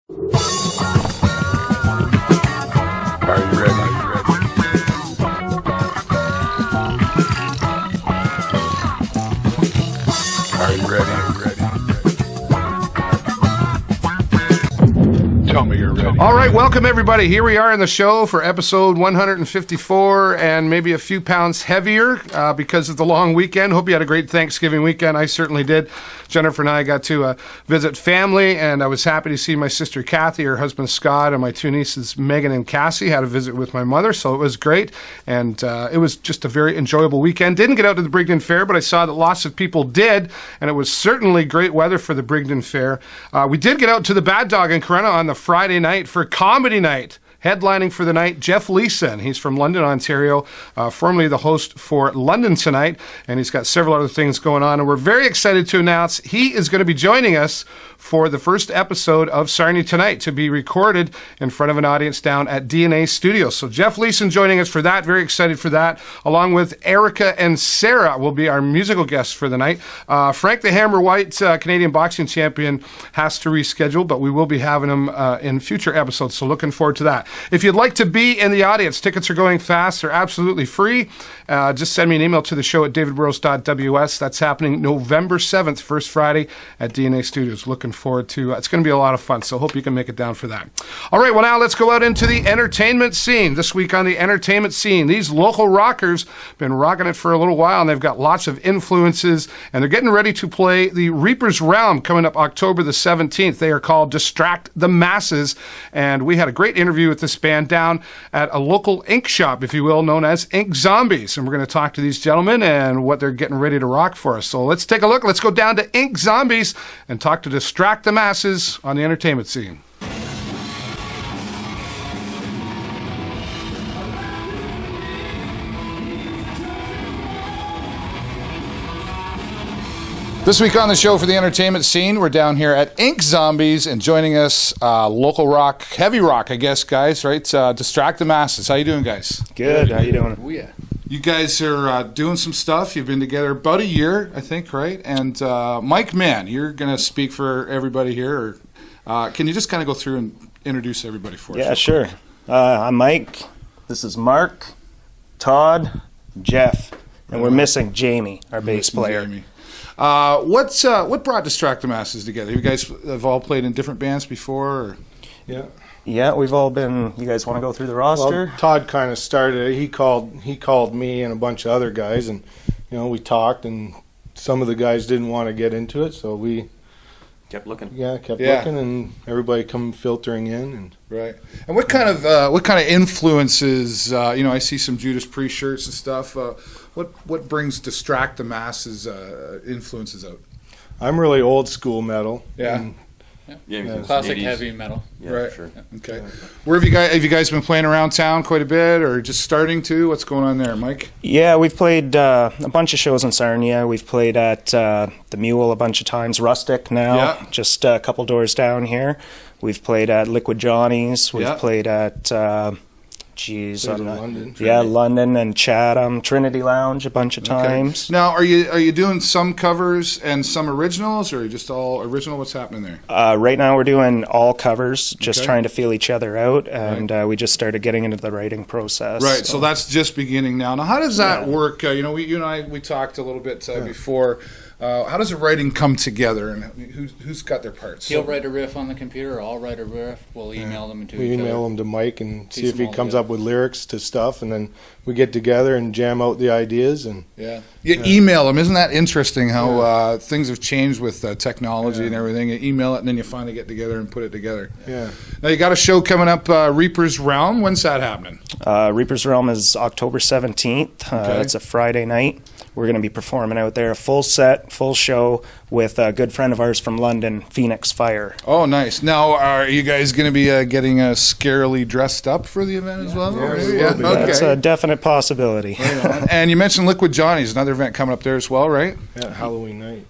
Are you ready? Are you ready? Tell me you're ready. All right, welcome everybody. Here we are in the show for episode 154 and maybe a few pounds heavier because of the long weekend. Hope you had a great Thanksgiving weekend. I certainly did. Jennifer and I got to visit family, and I was happy to see my sister Kathy, her husband Scott, and my two nieces Megan and Cassie had a visit with my mother, so it was great. And it was just a very enjoyable weekend. Didn't get out to the Brigden Fair, but I saw that lots of people did, and it was certainly great weather for the Brigden Fair. We did get out to the Bad Dog in Corunna on the Friday night for comedy night. Headlining for the night, Jeff Leeson. He's from London, Ontario, formerly the host for London Tonight, and he's got several other things going on. And we're very excited to announce he is going to be joining us for the first episode of Sarnia Tonight to be recorded in front of an audience down at DNA Studios. So Jeff Leeson joining us for that. Very excited for that. Along with Erica and Sarah will be our musical guests for the night. Frank the Hammer White, Canadian boxing champion, has to reschedule, but we will be having him in future episodes, so looking forward to that. If you'd like to be in the audience, tickets are going fast. They're absolutely free. Just send me an email to the show at davidburrows.ws. That's happening November 7th, first Friday at DNA Studios. Looking forward to it's going to be a lot of fun, so hope you can make it down for that. All right, well, now let's go out into the entertainment scene. This week on the entertainment scene, these local rockers have been rocking it for a little while, and they've got lots of influences, and they're getting ready to play the Reaper's Realm coming up October the 17th. They are called Distract the Masses, and we had a great interview with this band down at a local ink shop, if you will, known as Ink Zombies, and we're going to talk to these gentlemen and what they're getting ready to rock for us. So let's take a look. Let's go down to Ink Zombies and talk to Distract the Masses on the entertainment scene. This week on the show for the entertainment scene, we're down here at Ink Zombies, and joining us, local rock, heavy rock, I guess, guys, right? Distract the Masses. How you doing, guys? Good. How you doing? Oh, yeah. You guys are doing some stuff. You've been together about a year, I think, right? And Mike Mann, you're going to speak for everybody here. Or, can you just kind of go through and introduce everybody for us? Yeah, sure. I'm Mike. This is Mark, Todd, Jeff, and we're missing Jamie, our bass player. Jamie. What brought Distract the Masses together? You guys have all played in different bands before? Or? Yeah, we've all been. You guys want to go through the roster? Well, Todd kind of started it. He called me and a bunch of other guys, and we talked, and some of the guys didn't want to get into it, so we kept looking. Looking, and everybody come filtering in, and right. And what kind of influences? I see some Judas Priest shirts and stuff. What brings Distract the Masses influences out? I'm really old school metal. Yeah. Classic 80s. Heavy metal. Yeah, right. Sure. Yeah. Okay. Where have you guys been playing around town quite a bit, or just starting to? What's going on there, Mike? Yeah, we've played a bunch of shows in Sarnia. We've played at the Mule a bunch of times. Rustic now, just a couple doors down here. We've played at Liquid Johnny's. We've played at London. London and Chatham, Trinity Lounge a bunch of times. Now, are you doing some covers and some originals, or are you just all original? What's happening there? Right now we're doing all covers, just trying to feel each other out, and we just started getting into the writing process. Right, so that's just beginning now. Now, how does that work? You and I, we talked a little bit before. How does the writing come together, and who's got their parts? He'll write a riff on the computer, or I'll write a riff. We'll email them to each other. We email them to Mike and see if he comes up with lyrics to stuff, and then we get together and jam out the ideas. And you email them. Isn't that interesting how things have changed with technology and everything? You email it, and then you finally get together and put it together. Yeah. Now, you got a show coming up, Reaper's Realm. When's that happening? Reaper's Realm is October 17th. It's a Friday night. We're going to be performing out there, a full set, full show with a good friend of ours from London, Phoenix Fire. Oh, nice. Now, are you guys going to be getting scarily dressed up for the event as well? That's a definite possibility. And you mentioned Liquid Johnny's, another event coming up there as well, right? Yeah, Halloween night.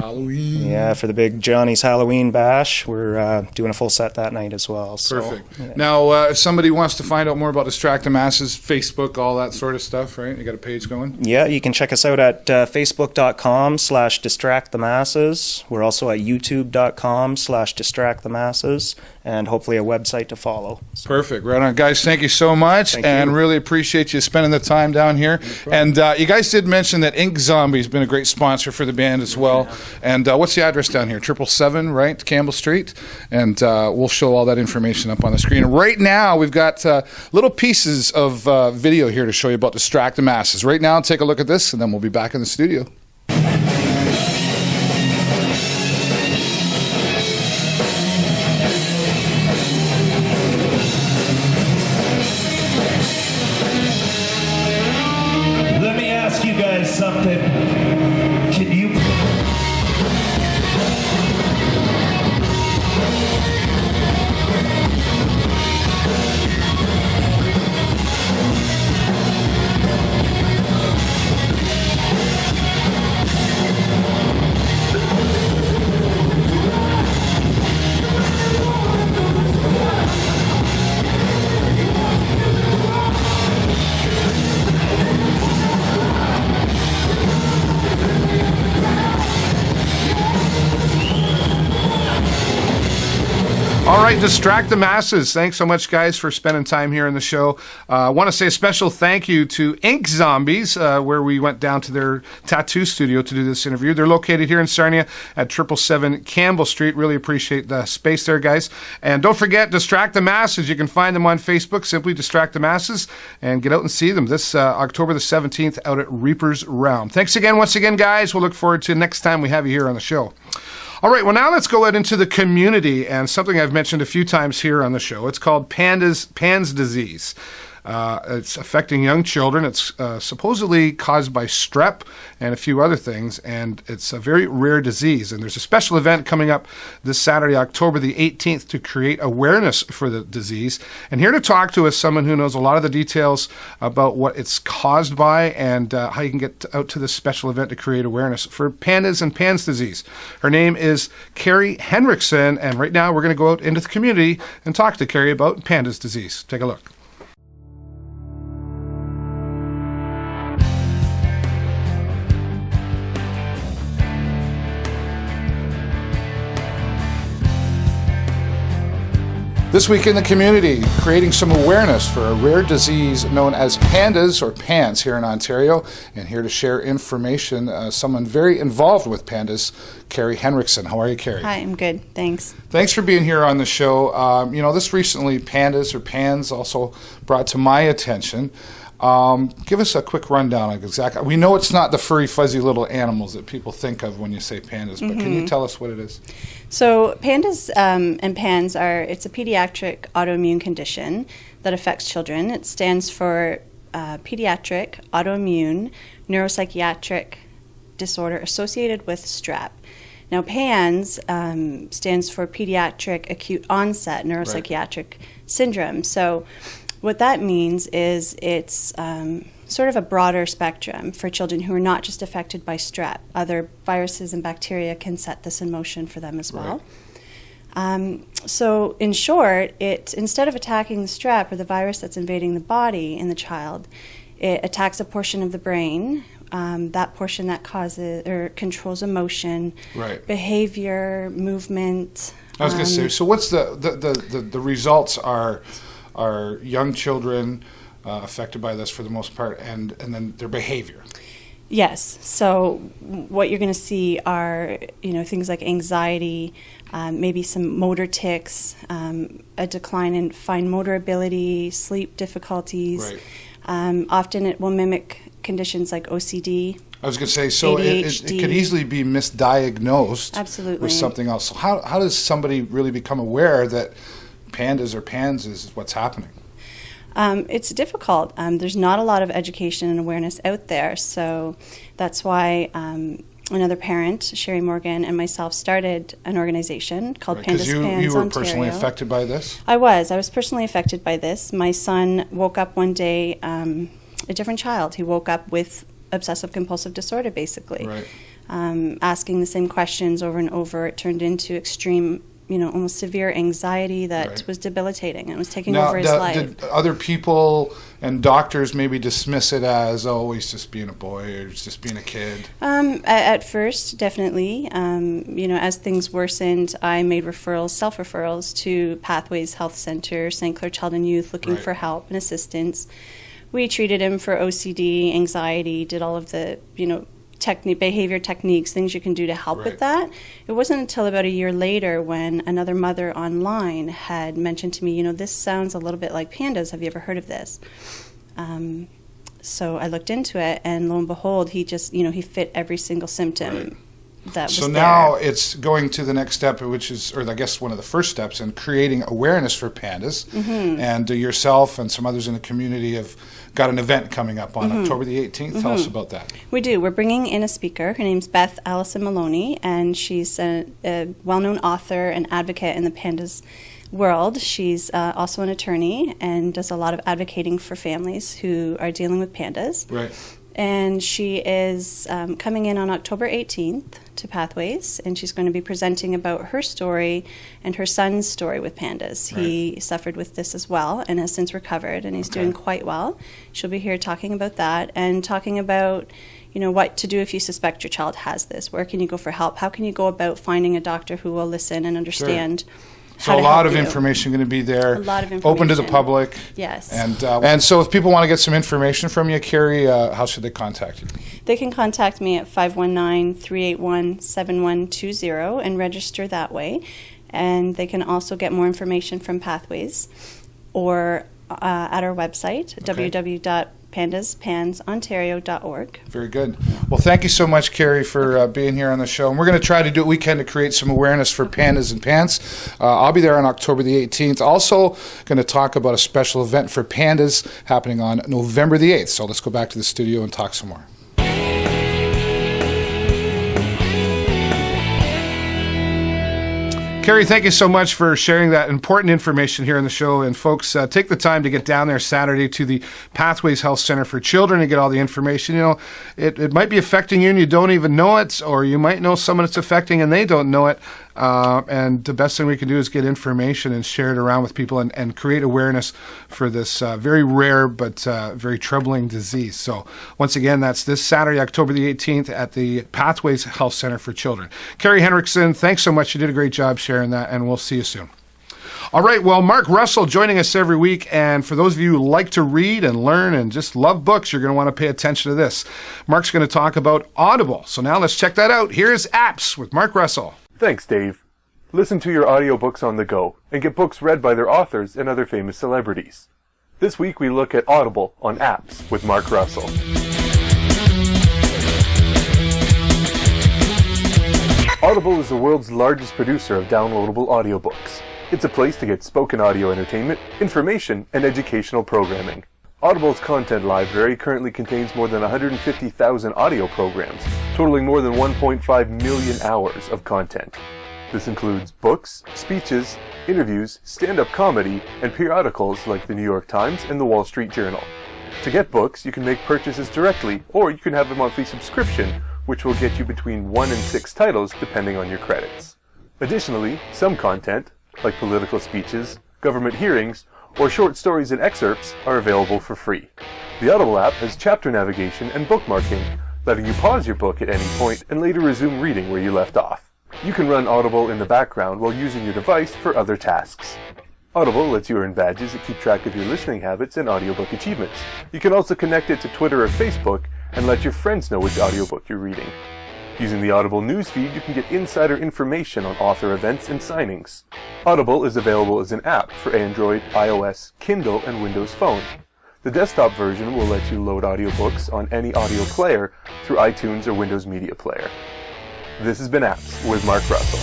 Halloween. Yeah, for the big Johnny's Halloween Bash. We're doing a full set that night as well. So, Perfect. yeah. Now, if somebody wants to find out more about Distract the Masses, Facebook, all that sort of stuff, right? You got a page going? Yeah, you can check us out at facebook.com/distractthemasses. We're also at youtube.com/distractthemasses, and hopefully a website to follow. Perfect. Right on. Guys, thank you so much, and really appreciate you spending the time down here. And you guys did mention that Ink Zombie's been a great sponsor for the band as well. And what's the address down here? 777, right? Campbell Street. And we'll show all that information up on the screen. Right now, we've got little pieces of video here to show you about Distract the Masses. Right now, take a look at this, and then we'll be back in the studio. Let me ask you guys something. Can you... All right, Distract the Masses. Thanks so much, guys, for spending time here in the show. I want to say a special thank you to Ink Zombies, where we went down to their tattoo studio to do this interview. They're located here in Sarnia at 777 Campbell Street. Really appreciate the space there, guys. And don't forget, Distract the Masses. You can find them on Facebook, simply Distract the Masses, and get out and see them this October the 17th out at Reaper's Round. Thanks again, once again, guys. We'll look forward to next time we have you here on the show. All right, well, now let's go out into the community and something I've mentioned a few times here on the show. It's called PANS disease. It's affecting young children. It's supposedly caused by strep and a few other things, and it's a very rare disease. And there's a special event coming up this Saturday, October the 18th, to create awareness for the disease. And here to talk to us, someone who knows a lot of the details about what it's caused by and how you can get out to this special event to create awareness for pandas and PANS disease. Her name is Kerry Henrikson, and right now we're going to go out into the community and talk to Kerry about pandas disease. Take a look. This week in the community, creating some awareness for a rare disease known as pandas or PANS here in Ontario. And here to share information, someone very involved with pandas, Kerry Henrikson. How are you, Kerry? Hi, I'm good. Thanks. Thanks for being here on the show. This recently, pandas or PANS also brought to my attention. Give us a quick rundown of exactly. We know it's not the furry, fuzzy little animals that people think of when you say pandas, but can you tell us what it is? So pandas and PANS it's a pediatric autoimmune condition that affects children. It stands for pediatric autoimmune neuropsychiatric disorder associated with strep. Now, PANS stands for pediatric acute onset neuropsychiatric syndrome. So what that means is it's sort of a broader spectrum for children who are not just affected by strep. Other viruses and bacteria can set this in motion for them as well. So in short, instead of attacking the strep or the virus that's invading the body in the child, it attacks a portion of the brain, that portion that causes or controls emotion, behavior, movement. I was going to say, so what's the results are young children affected by this for the most part, and then their behavior. Yes. So what you're going to see are things like anxiety, maybe some motor tics, a decline in fine motor ability, sleep difficulties. Often it will mimic conditions like OCD. I was going to say, so it could easily be misdiagnosed with something else. So how does somebody really become aware that pandas or PANS is what's happening? It's difficult. There's not a lot of education and awareness out there, so that's why another parent, Sherry Morgan, and myself started an organization called Pandas PANS Ontario. You were personally affected by this? I was personally affected by this. My son woke up one day, a different child. He woke up with obsessive compulsive disorder, basically. asking the same questions over and over. It turned into extreme, almost severe anxiety that was debilitating and was taking over his life. Did other people and doctors maybe dismiss it as, oh, he's just being a boy or he's just being a kid? At first, definitely. As things worsened, I made self-referrals to Pathways Health Center, St. Clair Child and Youth, looking for help and assistance. We treated him for OCD, anxiety, did all of the, behavior techniques, things you can do to help with that. It wasn't until about a year later when another mother online had mentioned to me, this sounds a little bit like Pandas. Have you ever heard of this? So I looked into it, and lo and behold, he just, he fit every single symptom that was there. So now it's going to the next step, which is, or I guess one of the first steps in creating awareness for pandas. And yourself and some others in the community have got an event coming up on October the 18th. Tell us about that. We do. We're bringing in a speaker. Her name's Beth Allison Maloney, and she's a well-known author and advocate in the pandas world. She's also an attorney and does a lot of advocating for families who are dealing with pandas. Right. And she is coming in on October 18th to Pathways, and she's going to be presenting about her story and her son's story with pandas. He suffered with this as well and has since recovered, and he's doing quite well. She'll be here talking about that and talking about, what to do if you suspect your child has this. Where can you go for help? How can you go about finding a doctor who will listen and understand? So a lot of information going to be there. A lot of information. Open to the public. Yes. And so if people want to get some information from you, Kerry, how should they contact you? They can contact me at 519-381-7120 and register that way. And they can also get more information from Pathways or at our website, www.pandspansontario.org. Very good. Well, thank you so much, Kerry, for being here on the show. And we're going to try to do what we can to create some awareness for pandas and pants. I'll be there on October the 18th. Also going to talk about a special event for pandas happening on November the 8th. So let's go back to the studio and talk some more. Kerry, thank you so much for sharing that important information here on the show. And folks, take the time to get down there Saturday to the Pathways Health Center for Children and get all the information. It might be affecting you and you don't even know it, or you might know someone it's affecting and they don't know it. And the best thing we can do is get information and share it around with people and create awareness for this very rare but very troubling disease. So once again, that's this Saturday, October the 18th at the Pathways Health Center for Children. Kerry Henrikson, thanks so much. You did a great job sharing that, and we'll see you soon. All right, well, Mark Russell joining us every week, and for those of you who like to read and learn and just love books, you're going to want to pay attention to this. Mark's going to talk about Audible. So now let's check that out. Here's Apps with Mark Russell. Thanks, Dave. Listen to your audiobooks on the go and get books read by their authors and other famous celebrities. This week we look at Audible on Apps with Mark Russell. Audible is the world's largest producer of downloadable audiobooks. It's a place to get spoken audio entertainment, information, and educational programming. Audible's content library currently contains more than 150,000 audio programs, totaling more than 1.5 million hours of content. This includes books, speeches, interviews, stand-up comedy, and periodicals like the New York Times and the Wall Street Journal. To get books, you can make purchases directly, or you can have a monthly subscription, which will get you between 1 and 6 titles depending on your credits. Additionally, some content, like political speeches, government hearings, or short stories and excerpts, are available for free. The Audible app has chapter navigation and bookmarking, letting you pause your book at any point and later resume reading where you left off. You can run Audible in the background while using your device for other tasks. Audible lets you earn badges that keep track of your listening habits and audiobook achievements. You can also connect it to Twitter or Facebook and let your friends know which audiobook you're reading. Using the Audible newsfeed, you can get insider information on author events and signings. Audible is available as an app for Android, iOS, Kindle, and Windows Phone. The desktop version will let you load audiobooks on any audio player through iTunes or Windows Media Player. This has been Apps with Mark Russell.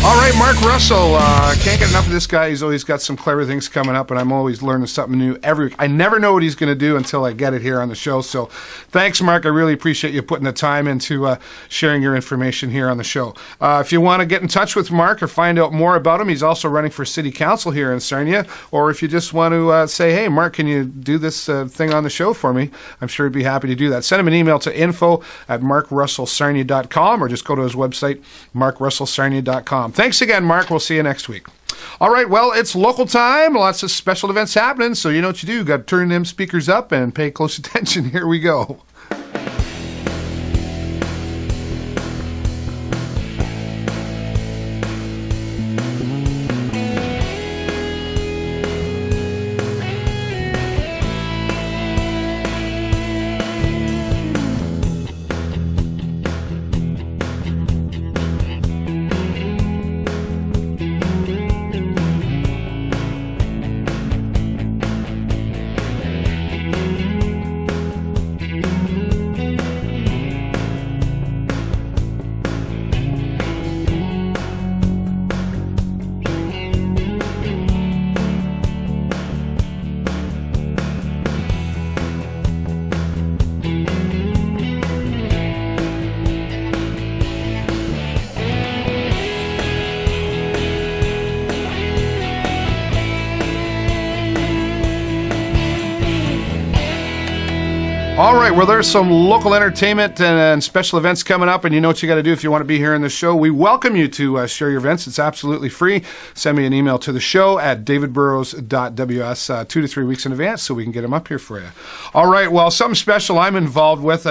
All right, Mark Russell. Can't get enough of this guy. He's always got some clever things coming up, and I'm always learning something new every week. I never know what he's going to do until I get it here on the show. So thanks, Mark. I really appreciate you putting the time into sharing your information here on the show. If you want to get in touch with Mark or find out more about him, he's also running for city council here in Sarnia. Or if you just want to say, hey, Mark, can you do this thing on the show for me? I'm sure he'd be happy to do that. Send him an email to info@markrussellsarnia.com or just go to his website, markrussellsarnia.com. Thanks again, Mark. We'll see you next week. All right, well, it's local time. Lots of special events happening, so you know what you do. Got to turn them speakers up and pay close attention. Here we go. All right, well, there's some local entertainment and special events coming up, and you know what you got to do if you want to be here in the show. We welcome you to share your events. It's absolutely free. Send me an email to the show at davidburrows.ws 2 to 3 weeks in advance so we can get them up here for you. All right, well, something special I'm involved with.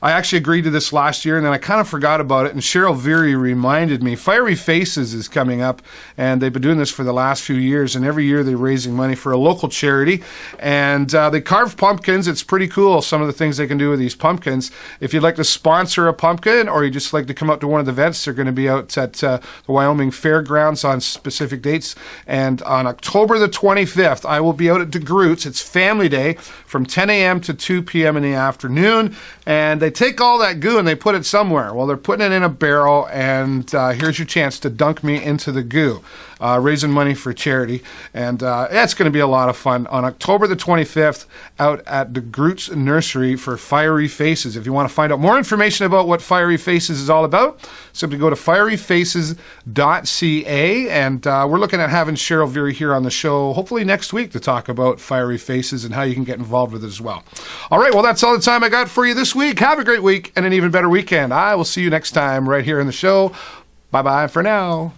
I actually agreed to this last year, and then I kind of forgot about it, and Cheryl Veary reminded me. Fiery Faces is coming up, and they've been doing this for the last few years, and every year they're raising money for a local charity, and they carve pumpkins. It's pretty cool, some of the things they can do with these pumpkins. If you'd like to sponsor a pumpkin, or you just like to come up to one of the events, they're going to be out at the Wyoming Fairgrounds on specific dates, and on October the 25th, I will be out at DeGroots. It's Family Day from 10 a.m. to 2 p.m. in the afternoon, and they take all that goo and they put it somewhere. Well, they're putting it in a barrel, and here's your chance to dunk me into the goo. Raising money for charity, and it's going to be a lot of fun on October the 25th out at the Groots Nursery for Fiery Faces. If you want to find out more information about what Fiery Faces is all about, simply go to fieryfaces.ca, and we're looking at having Cheryl Veary here on the show hopefully next week to talk about Fiery Faces and how you can get involved with it as well. All right, well, that's all the time I got for you this week. Have a great week and an even better weekend. I will see you next time right here in the show. Bye-bye for now.